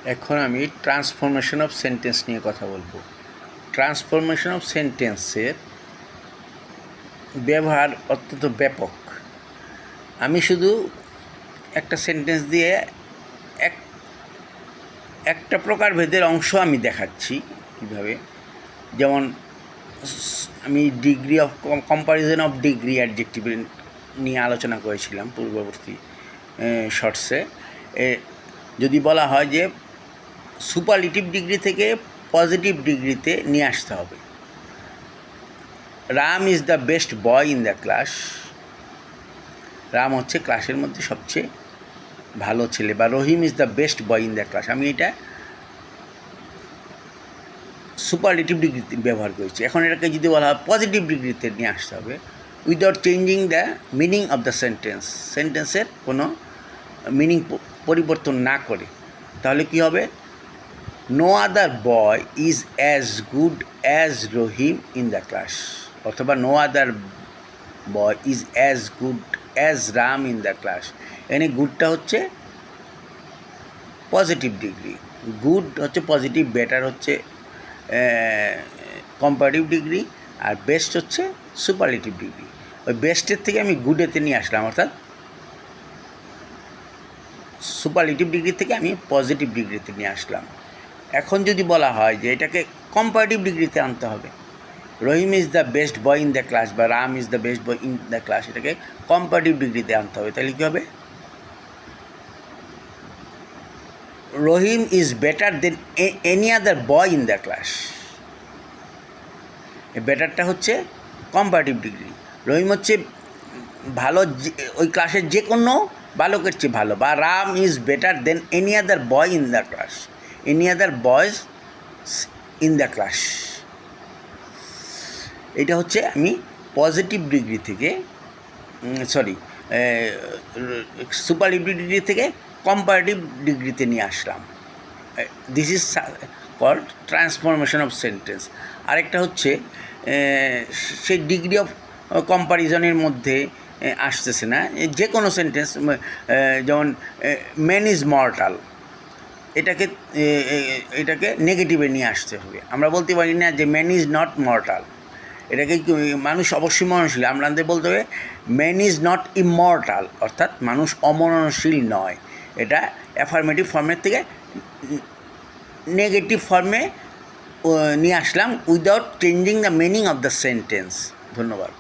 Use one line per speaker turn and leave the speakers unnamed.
এখন আমি transformation of sentence নিয়ে কথা বলবো। ট্রান্সফরমেশন অফ সেন্টেন্সের ব্যবহার অত্যন্ত ব্যাপক। আমি শুধু একটা সেন্টেন্স দিয়ে একটা প্রকারভেদের অংশ আমি দেখাচ্ছি কীভাবে। যেমন আমি degree of comparison of degree adjective নিয়ে আলোচনা করেছিলাম পূর্ববর্তী শর্টসে। যদি বলা হয় যে সুপারলেটিভ ডিগ্রি থেকে পজিটিভ ডিগ্রিতে নিয়ে আসতে হবে। Ram is the best boy in the class. Ram হচ্ছে ক্লাসের মধ্যে সবচেয়ে ভালো ছেলে, বা Rahim is the best boy in the class. আমি এটা সুপারলেটিভ ডিগ্রিতে ব্যবহার করেছি। এখন এটাকে যদি বলা হয় পজিটিভ ডিগ্রিতে নিয়ে আসতে হবে without changing the meaning of the sentence, সেন্টেন্সের কোনো মিনিং পরিবর্তন না করে, তাহলে কী হবে? No other boy is as good as Rahim in the class, অথবা no other boy is as good as Ram in the class. এখানে গুডটা হচ্ছে পজিটিভ ডিগ্রি, গুড হচ্ছে পজিটিভ, বেটার হচ্ছে কম্পারেটিভ ডিগ্রি, আর বেস্ট হচ্ছে সুপারলেটিভ ডিগ্রি। ওই বেস্টের থেকে আমি গুডেতে নিয়ে আসলাম, অর্থাৎ সুপারলেটিভ ডিগ্রি থেকে আমি পজিটিভ ডিগ্রিতে নিয়ে আসলাম। এখন যদি বলা হয় যে এটাকে কম্পারেটিভ ডিগ্রিতে আনতে হবে, Rahim is the best boy in the class বা Ram is the best boy in the class, এটাকে কম্পারেটিভ ডিগ্রিতে আনতে হবে। তাহলে কী হবে? Rahim is better than any other boy in the class. এই বেটারটা হচ্ছে কম্পারেটিভ ডিগ্রি। রহিম হচ্ছে ভালো, ওই ক্লাসের যে কোনো বালকের চেয়ে ভালো, বা Ram is better than any other boy in the class, any other boys in the class. এটা হচ্ছে আমি পজিটিভ ডিগ্রি থেকে সুপারলেটিভ ডিগ্রি থেকে কম্পারেটিভ ডিগ্রিতে নিয়ে আসলাম। This is called transformation of sentence. আরেকটা হচ্ছে সেই ডিগ্রি অফ কম্পারিজনের মধ্যে আসতেছে না, যে কোনো সেন্টেন্স, যেমন ম্যান ইজ মর্টাল, এটাকে নেগেটিভে নিয়ে আসতে হবে। আমরা বলতে পারি না যে ম্যান ইজ নট মর্টাল, এটাকে মানুষ অবশ্যই মরণশীল। আমাদের বলতে হবে ম্যান ইজ নট ইমর্টাল, অর্থাৎ মানুষ অমরণশীল নয়। এটা অ্যাফার্মেটিভ ফর্মের থেকে নেগেটিভ ফর্মে নিয়ে আসলাম without changing the meaning of the sentence. ধন্যবাদ।